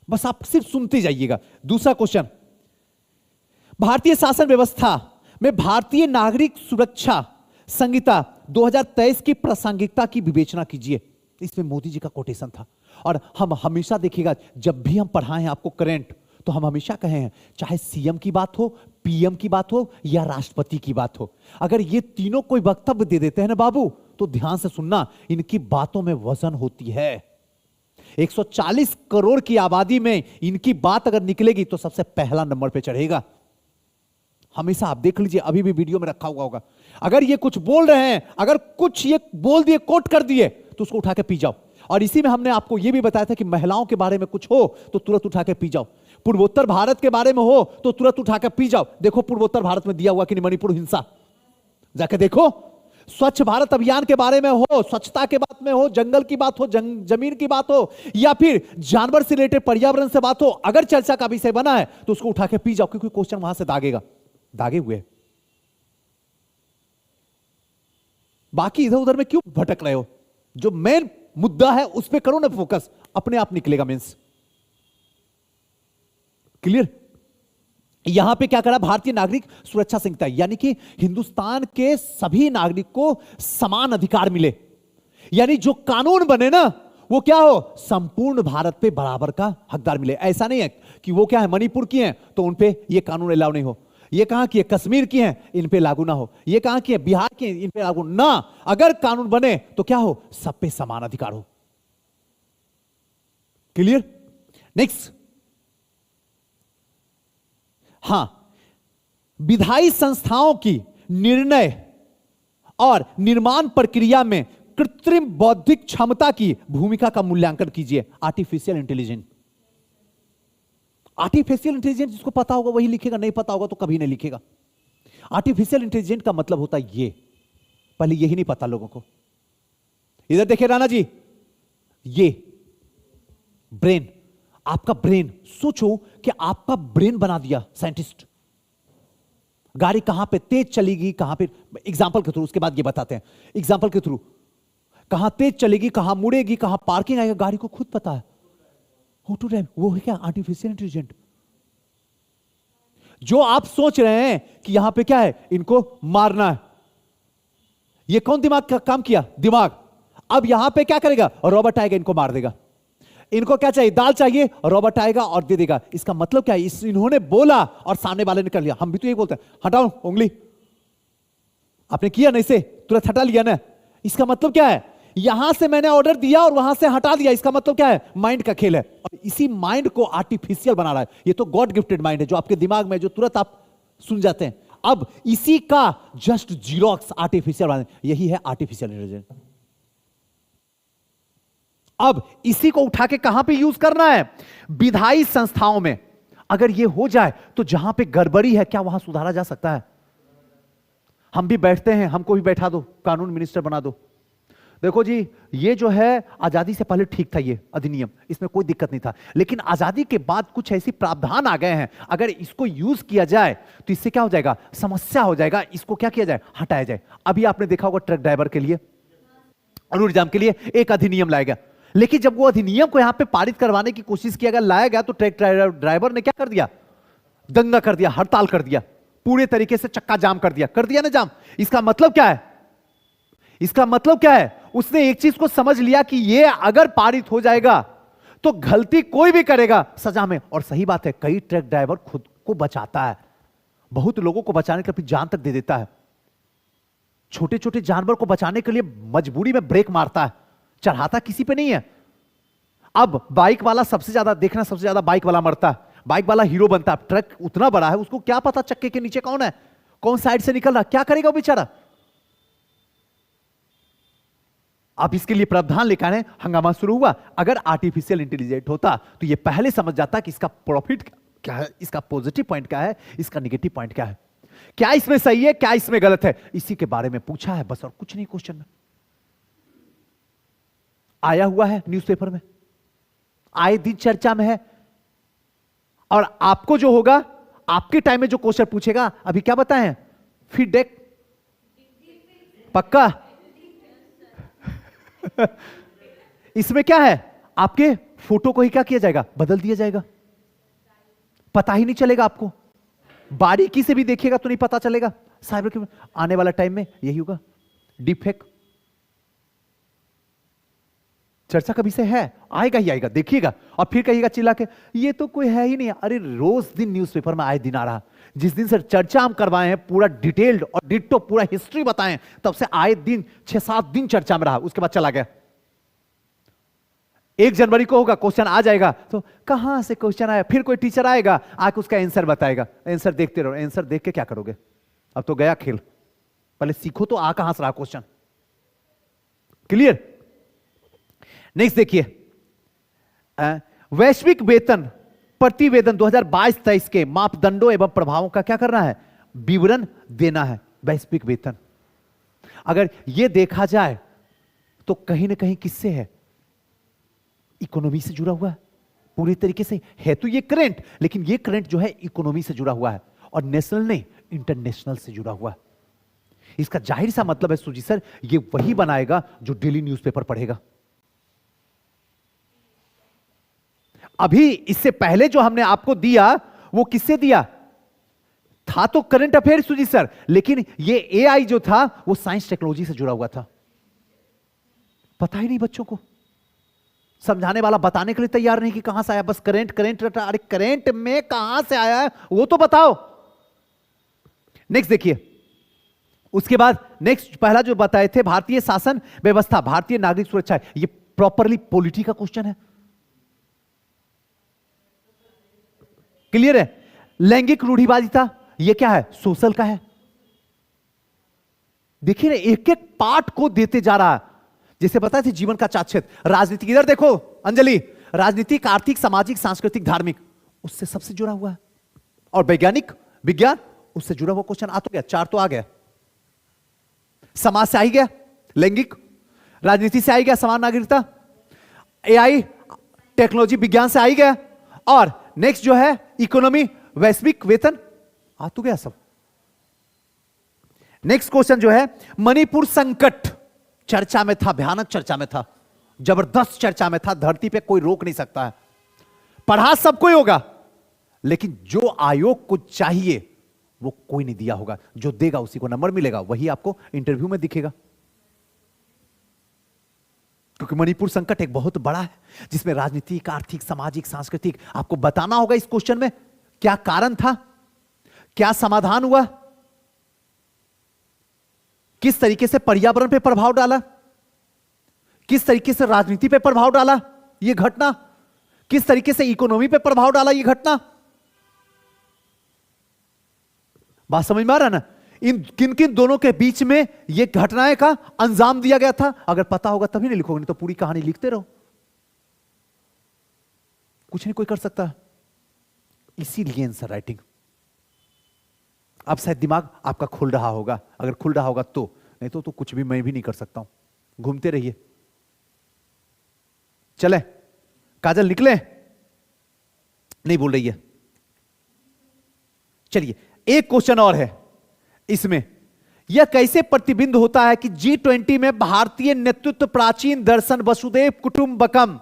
बस आप सिर्फ सुनते जाइएगा। दूसरा क्वेश्चन, भारतीय शासन व्यवस्था में भारतीय नागरिक सुरक्षा संहिता 2023 की प्रासंगिकता की विवेचना कीजिए। इसमें मोदी जी का कोटेशन था। और हम हमेशा देखिएगा जब भी हम पढ़ाए हैं आपको करंट, तो हम हमेशा कहे हैं चाहे सीएम की बात हो, पीएम की बात हो या राष्ट्रपति की बात हो, अगर ये तीनों कोई वक्तव्य दे देते हैं ना बाबू, तो ध्यान से सुनना, इनकी बातों में वजन होती है। 140 करोड़ की आबादी में इनकी बात अगर निकलेगी तो सबसे पहला नंबर पे चढ़ेगा। हमेशा आप देख लीजिए, अभी भी वीडियो में रखा हुआ होगा। अगर ये कुछ बोल रहे हैं, अगर कुछ ये बोल दिए, कोट कर दिए, तो उसको उठा के पी जाओ। और इसी में हमने आपको यह भी बताया था कि महिलाओं के बारे में कुछ हो तो तुरंत उठा के पी जाओ। पूर्वोत्तर भारत के बारे में हो तो तुरंत उठा के पी जाओ। देखो पूर्वोत्तर भारत में दिया हुआ कि नहीं, मणिपुर हिंसा, जाके देखो। स्वच्छ भारत अभियान के बारे में हो, स्वच्छता के बात में हो, जंगल की बात हो, जमीन की बात हो, या फिर जानवर से रिलेटेड पर्यावरण से बात हो, अगर चर्चा का विषय बना है तो उसको उठा के पी जाओ, क्योंकि क्वेश्चन वहां से दागेगा, दागे हुए। बाकी इधर उधर में क्यों भटक रहे हो? जो मेन मुद्दा है उस पर करो ना फोकस, अपने आप निकलेगा मेंस। क्लियर? यहां पे क्या करा, भारतीय नागरिक सुरक्षा संहिता, यानी कि हिंदुस्तान के सभी नागरिक को समान अधिकार मिले। यानी जो कानून बने ना वो क्या हो, संपूर्ण भारत पे बराबर का हकदार मिले। ऐसा नहीं है कि वो क्या है, मणिपुर की हैं तो उन पे ये कानून अलाउ नहीं हो, ये कहां की है, कश्मीर की हैं, इन पे लागू ना हो, ये कहां की है, बिहार की हैं, इन पे लागू ना। अगर कानून बने तो क्या हो, सब पे समान अधिकार हो। क्लियर? नेक्स्ट, हां, विधायी संस्थाओं की निर्णय और निर्माण प्रक्रिया में कृत्रिम बौद्धिक क्षमता की भूमिका का मूल्यांकन कीजिए। आर्टिफिशियल इंटेलिजेंस, आर्टिफिशियल इंटेलिजेंस जिसको पता होगा वही लिखेगा, नहीं पता होगा तो कभी नहीं लिखेगा। आर्टिफिशियल इंटेलिजेंस का मतलब होता है ये, पहले यही नहीं पता लोगों को। इधर देखिए राणा जी, ये ब्रेन, आपका ब्रेन, सोचो कि आपका ब्रेन बना दिया साइंटिस्ट। गाड़ी कहां पे तेज चलेगी, कहां पे, एग्जांपल के थ्रू, उसके बाद ये बताते हैं एग्जांपल के थ्रू, कहां तेज चलेगी, कहां मुड़ेगी, कहां पार्किंग आएगा, गाड़ी को खुद पता है। ऑटो ड्राइव, वो है क्या, आर्टिफिशियल इंटेलिजेंट। जो आप सोच रहे हैं कि यहां पे क्या है, इनको मारना है, ये कौन दिमाग का काम किया, दिमाग। अब यहां पे क्या करेगा, रोबोट आएगा, इनको मार देगा। इनको क्या चाहिए, दाल चाहिए, रोबोट आएगा और दे देगा। इसका मतलब क्या है, इन्होंने बोला और सामने वाले ने कर लिया। हम भी तो यही बोलते हैं, हटाओ उंगली, आपने किया ना, इसे तुरंत हटा लिया ना। इसका मतलब क्या है, यहां से मैंने ऑर्डर दिया और वहां से हटा दिया। इसका मतलब क्या है, माइंड का खेल है। और इसी माइंड को आर्टिफिशियल बना रहा है। ये तो गॉड गिफ्टेड माइंड है जो आपके दिमाग में, जो तुरंत आप सुन जाते हैं। अब इसी का जस्ट जीरोक्स आर्टिफिशियल, यही है आर्टिफिशियल इंटेलिजेंस। अब इसी को उठा के कहां पे यूज करना है, विधायी संस्थाओं में। अगर ये हो जाए तो जहां पे गड़बड़ी है, क्या वहां सुधारा जा सकता है? हम भी बैठते हैं, हमको भी बैठा दो, कानून मिनिस्टर बना दो। देखो जी, ये जो है आजादी से पहले ठीक था, ये अधिनियम, इसमें कोई दिक्कत नहीं था। लेकिन आजादी के बाद कुछ ऐसी प्रावधान आ गए हैं, अगर इसको यूज किया जाए तो इससे क्या हो जाएगा, समस्या हो जाएगा। इसको क्या किया जाए, हटाया जाए। अभी आपने देखा होगा ट्रक ड्राइवर के लिए, रोड जाम के लिए एक अधिनियम लाया गया। लेकिन जब वो अधिनियम को यहां पे पारित करवाने की कोशिश किया गया, लाया गया, तो ट्रक ड्राइवर ने क्या कर दिया, दंगा कर दिया, हड़ताल कर दिया, पूरे तरीके से चक्का जाम कर दिया ना जाम। इसका मतलब क्या है, इसका मतलब क्या है, उसने एक चीज को समझ लिया कि ये अगर पारित हो जाएगा तो गलती कोई भी करेगा सजा में। और सही बात है, कई ट्रक ड्राइवर खुद को बचाता है, बहुत लोगों को बचाने के लिए जान तक दे देता है। छोटे छोटे जानवर को बचाने के लिए मजबूरी में ब्रेक मारता है, चढ़ाता किसी पे नहीं है। अब बाइक वाला सबसे ज्यादा देखना, सबसे ज्यादा बाइक वाला मरता है। बाइक वाला हीरो बनता है, ट्रक उतना बड़ा है, उसको क्या पता चक्के के नीचे कौन है, कौन साइड से निकल रहा, क्या करेगा वो बेचारा। आप इसके लिए प्रावधान लेकर आए, हंगामा शुरू हुआ। अगर आर्टिफिशियल इंटेलिजेंट होता तो ये पहले समझ जाता कि इसका प्रॉफिट क्या है, इसका पॉजिटिव पॉइंट क्या है, इसका नेगेटिव पॉइंट क्या है, क्या इसमें सही है, क्या इसमें गलत है, इसी के बारे में पूछा है बस, और कुछ नहीं। क्वेश्चन में आया हुआ है, न्यूज़पेपर में आए दिन चर्चा में है। और आपको जो होगा, आपके टाइम में जो क्वेश्चन पूछेगा, अभी क्या बताएं, फीडबैक पक्का। इसमें क्या है, आपके फोटो को ही क्या किया जाएगा, बदल दिया जाएगा, पता ही नहीं चलेगा आपको, बारीकी से भी देखिएगा तो नहीं पता चलेगा। साइबर क्राइम आने वाला टाइम में यही होगा, डीप फेक चर्चा का विषय है, आएगा ही आएगा, देखिएगा। और फिर कहिएगा चिल्ला के, ये तो कोई है ही नहीं। अरे रोज दिन न्यूज़पेपर में आए दिन आ रहा, जिस दिन से चर्चा हम करवाए हैं, पूरा डिटेल्ड और डिट्टो पूरा हिस्ट्री बताएं, तब से आए दिन 6-7 दिन चर्चा में रहा, उसके बाद चला गया। 1 जनवरी को होगा, क्वेश्चन आ जाएगा, तो कहां से क्वेश्चन आया, फिर कोई टीचर आएगा, आके उसका आंसर बताएगा, आंसर देखते रहो। आंसर देख के क्या करोगे, अब तो गया खेल, पहले सीखो तो आ कहां से रहा क्वेश्चन। क्लियर। नेक्स्ट देखिए, वैश्विक वेतन प्रतिवेदन 2022-23 के मापदंडों एवं प्रभावों का क्या करना है, विवरण देना है। वैश्विक वेतन अगर यह देखा जाए तो कहीं ना कहीं किससे है, इकोनॉमी से जुड़ा हुआ है पूरी तरीके से। है तो ये करंट, लेकिन ये करंट जो है इकोनॉमी से जुड़ा हुआ है, और नेशनल नहीं इंटरनेशनल से जुड़ा हुआ है। इसका जाहिर सा मतलब है सुजी सर, ये वही बनाएगा जो डेली न्यूज़पेपर पढ़ेगा। अभी इससे पहले जो हमने आपको दिया वो किससे दिया था, तो करंट अफेयर सुजी सर, लेकिन ये एआई जो था वो साइंस टेक्नोलॉजी से जुड़ा हुआ था। पता ही नहीं बच्चों को, समझाने वाला बताने के लिए तैयार नहीं कि कहां से आया, बस करंट करंट रटा। अरे करंट में कहां से आया है वो तो बताओ। नेक्स्ट देखिए, उसके बाद नेक्स्ट पहला जो बताए थे, भारतीय शासन व्यवस्था, भारतीय नागरिक सुरक्षा, ये प्रॉपरली पॉलिटी का क्वेश्चन है। क्लियर है। लैंगिक रूढ़िवादिता, ये क्या है, सोशल का है। देखिए ना, एक एक पार्ट को देते जा रहा है, जैसे बताए थे जीवन का 4 क्षेत्र। राजनीति, इधर देखो अंजलि, राजनीतिक, आर्थिक, सामाजिक, सांस्कृतिक, धार्मिक, उससे सबसे जुड़ा हुआ है। और वैज्ञानिक, विज्ञान, उससे जुड़ा हुआ क्वेश्चन आ तो गया, 4 तो आ गया। समाज से आ ही गया, लैंगिक, राजनीति से आ ही गया, समान नागरिकता, एआई, टेक्नोलॉजी, विज्ञान से आ ही गया। और नेक्स्ट जो है इकोनॉमी, वैश्विक वेतन, आ तो गया सब। नेक्स्ट क्वेश्चन जो है, मणिपुर संकट चर्चा में था, भयानक चर्चा में था, जबरदस्त चर्चा में था, धरती पे कोई रोक नहीं सकता है। पढ़ा सबको ही होगा, लेकिन जो आयोग को चाहिए वो कोई नहीं दिया होगा। जो देगा उसी को नंबर मिलेगा, वही आपको इंटरव्यू में दिखेगा। क्योंकि मणिपुर संकट एक बहुत बड़ा है, जिसमें राजनीतिक, आर्थिक, सामाजिक, सांस्कृतिक, आपको बताना होगा इस क्वेश्चन में क्या कारण था, क्या समाधान हुआ, किस तरीके से पर्यावरण पे प्रभाव डाला, किस तरीके से राजनीति पे प्रभाव डाला यह घटना, किस तरीके से इकोनॉमी पे प्रभाव डाला यह घटना। बात समझ में आ रहा है ना। इन किन किन दोनों के बीच में यह घटनाएं का अंजाम दिया गया था, अगर पता होगा तभी नहीं लिखोगे, नहीं तो पूरी कहानी लिखते रहो, कुछ नहीं कोई कर सकता। इसीलिए आंसर राइटिंग। अब शायद दिमाग आपका खुल रहा होगा, अगर खुल रहा होगा तो, नहीं तो कुछ भी मैं भी नहीं कर सकता हूं। घूमते रहिए। चले काजल, निकले, नहीं बोल रही है। चलिए एक क्वेश्चन और है इसमें, यह कैसे प्रतिबिंब होता है कि G20 में भारतीय नेतृत्व प्राचीन दर्शन वसुधैव कुटुंबकम,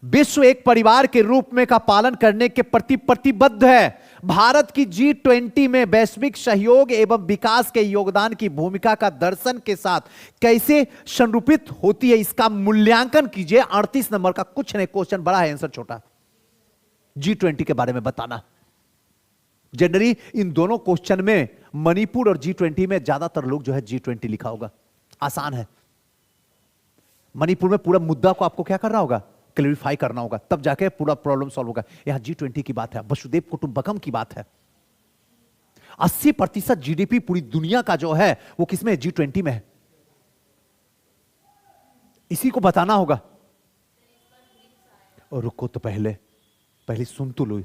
विश्व एक परिवार के रूप में का पालन करने के प्रति प्रतिबद्ध है। भारत की G20 में वैश्विक सहयोग एवं विकास के योगदान की भूमिका का दर्शन के साथ कैसे संरूपित होती है, इसका मूल्यांकन कीजिए। 38 नंबर का कुछ नहीं, क्वेश्चन बड़ा है, आंसर छोटा। G20 के बारे में बताना। जनरली इन दोनों क्वेश्चन में मणिपुर और G20 में ज्यादातर लोग जो है G20 लिखा होगा, आसान है। मणिपुर में पूरा मुद्दा को आपको क्या करना होगा, क्लेरिफाई करना होगा, तब जाके पूरा प्रॉब्लम सॉल्व होगा। यहां G20 की बात है, वसुदेव कुटुंबकम की बात है। 80% जीडीपी पूरी दुनिया का जो है वो किसमें है? G20 में है। इसी को बताना होगा। और रुको तो पहले सुन तो लो।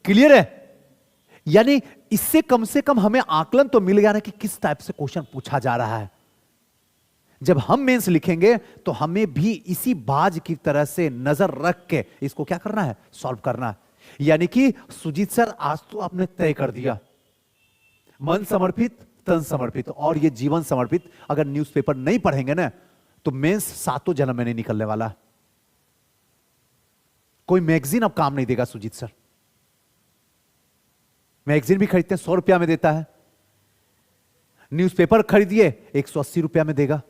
क्लियर है? यानी इससे कम से कम हमें आकलन तो मिल गया ना कि किस टाइप से क्वेश्चन पूछा जा रहा है। जब हम मेंस लिखेंगे तो हमें भी इसी बाज की तरह से नजर रख के इसको क्या करना है? सॉल्व करना है। यानी कि सुजीत सर आज तो आपने तय कर दिया, मन समर्पित, तन समर्पित और ये जीवन समर्पित। अगर न्यूज़पेपर नहीं पढ़ेंगे ना तो मेंस सातों जन्म में नहीं निकलने वाला। कोई मैगजीन अब काम नहीं देगा सुजीत सर। मैगजीन भी खरीदते हैं, 100 रुपया में देता है। न्यूज़पेपर खरीदिए 180 रुपया में देगा,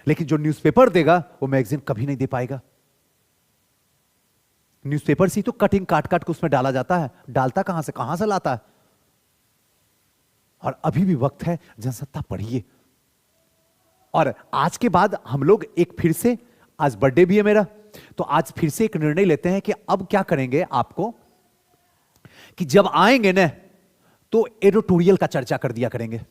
लेकिन जो न्यूज़पेपर देगा वो मैगजीन कभी नहीं दे पाएगा। न्यूज़पेपर से तो कटिंग काट काट के उसमें डाला जाता है, डालता कहां से लाता है। और अभी भी वक्त है, जनसत्ता पढ़िए। और आज के बाद हम लोग एक फिर से, आज बर्थडे भी है मेरा, तो आज फिर से एक निर्णय लेते हैं कि अब क्या करेंगे आपको, कि जब आएंगे ना तो एडिटोरियल का चर्चा कर दिया करेंगे।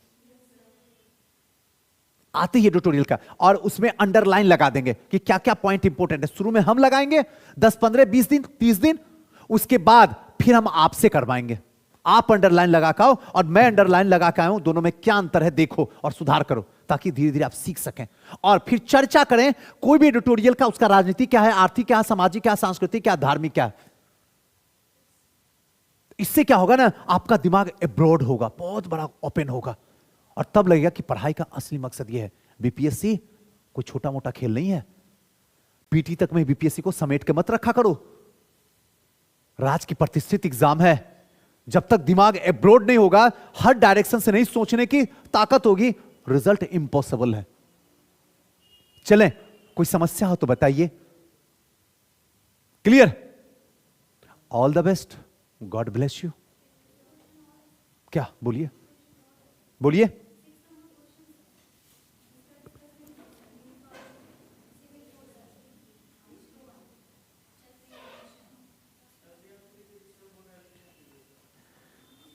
आते ही एडिटोरियल का, और उसमें अंडरलाइन लगा देंगे कि क्या क्या पॉइंट इंपॉर्टेंट है। शुरू में हम लगाएंगे 10, 15, 20 दिन, 30 दिन, उसके बाद फिर हम आपसे करवाएंगे। आप अंडरलाइन लगा के आओ और मैं अंडरलाइन लगा के आऊं, दोनों में क्या अंतर है देखो और सुधार करो, ताकि धीरे धीरे आप सीख सकें। और फिर चर्चा करें कोई भी एडिटोरियल का, उसका राजनीति क्या है, आर्थिक क्या है, सामाजिक क्या, सांस्कृतिक क्या, धार्मिक क्या। इससे क्या होगा ना, आपका दिमाग एब्रॉड होगा, बहुत बड़ा ओपन होगा, और तब लगेगा कि पढ़ाई का असली मकसद यह है। बीपीएससी कोई छोटा मोटा खेल नहीं है। पीटी तक में बीपीएससी को समेट के मत रखा करो। राज की प्रतिष्ठित एग्जाम है। जब तक दिमाग एब्रॉड नहीं होगा, हर डायरेक्शन से नहीं सोचने की ताकत होगी, रिजल्ट इंपॉसिबल है। चलें, कोई समस्या हो तो बताइए। Clear? All the best, God bless you. क्या बोलिए, बोलिए।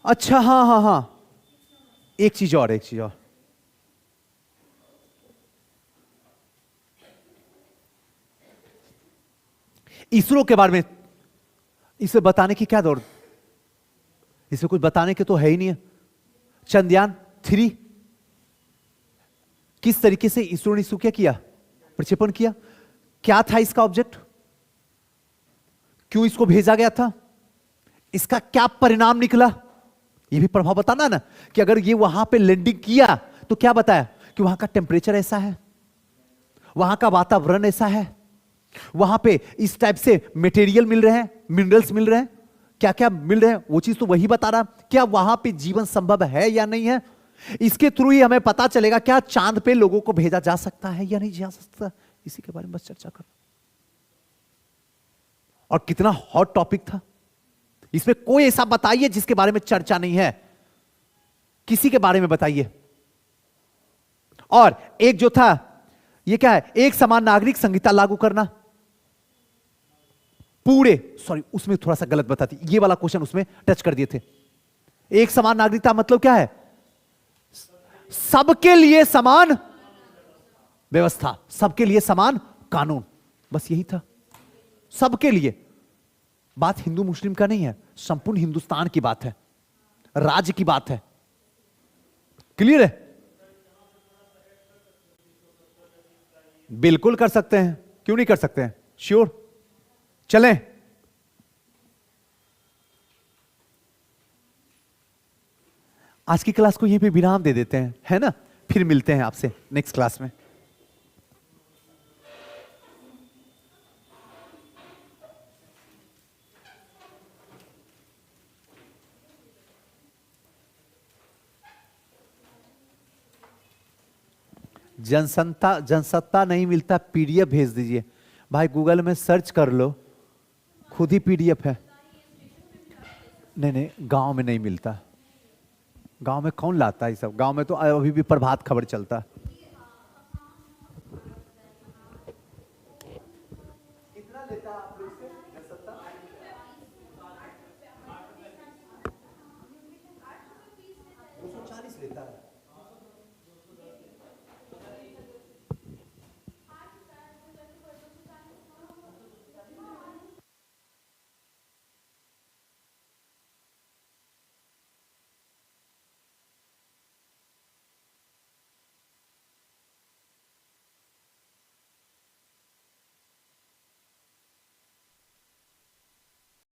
अच्छा, हाँ हाँ हाँ, एक चीज और, इसरो के बारे में इसे बताने की क्या दौड़, इसे कुछ बताने के तो है ही नहीं है। चंद्रयान 3 किस तरीके से इसरो ने क्या किया, प्रक्षेपण किया, क्या था इसका ऑब्जेक्ट, क्यों इसको भेजा गया था, इसका क्या परिणाम निकला, ये भी प्रभाव बताना ना। कि अगर ये वहां पे लैंडिंग किया तो क्या बताया कि वहां का टेम्परेचर ऐसा है, वहां का वातावरण ऐसा है, वहां पे इस टाइप से मटेरियल मिल रहे हैं, मिनरल्स मिल रहे हैं, क्या क्या मिल रहे हैं, वो चीज तो वही बता रहा। क्या वहां पे जीवन संभव है या नहीं है, इसके थ्रू ही हमें पता चलेगा क्या चांद पे लोगों को भेजा जा सकता है या नहीं जा सकता। इसी के बारे में बस चर्चा कर। और कितना हॉट टॉपिक था, इसमें कोई ऐसा बताइए जिसके बारे में चर्चा नहीं है, किसी के बारे में बताइए। और एक जो था, ये क्या है, एक समान नागरिक संहिता लागू करना, पूरे, सॉरी उसमें थोड़ा सा गलत बताती, ये वाला क्वेश्चन उसमें टच कर दिए थे। एक समान नागरिकता मतलब क्या है, सबके लिए समान व्यवस्था, सबके लिए समान कानून, बस यही था। सबके लिए, बात हिंदू मुस्लिम का नहीं है, संपूर्ण हिंदुस्तान की बात है, राज्य की बात है। क्लियर है? बिल्कुल कर सकते हैं, क्यों नहीं कर सकते हैं, श्योर। चलें, आज की क्लास को यहीं पे विराम दे देते हैं, है ना। फिर मिलते हैं आपसे नेक्स्ट क्लास में। जनसत्ता नहीं मिलता, पीडीएफ भेज दीजिए भाई, गूगल में सर्च कर लो, खुद ही पीडीएफ है। नहीं, गांव में नहीं मिलता, गांव में कौन लाता है सब, गांव में तो अभी भी प्रभात खबर चलता है। देता आप लोग से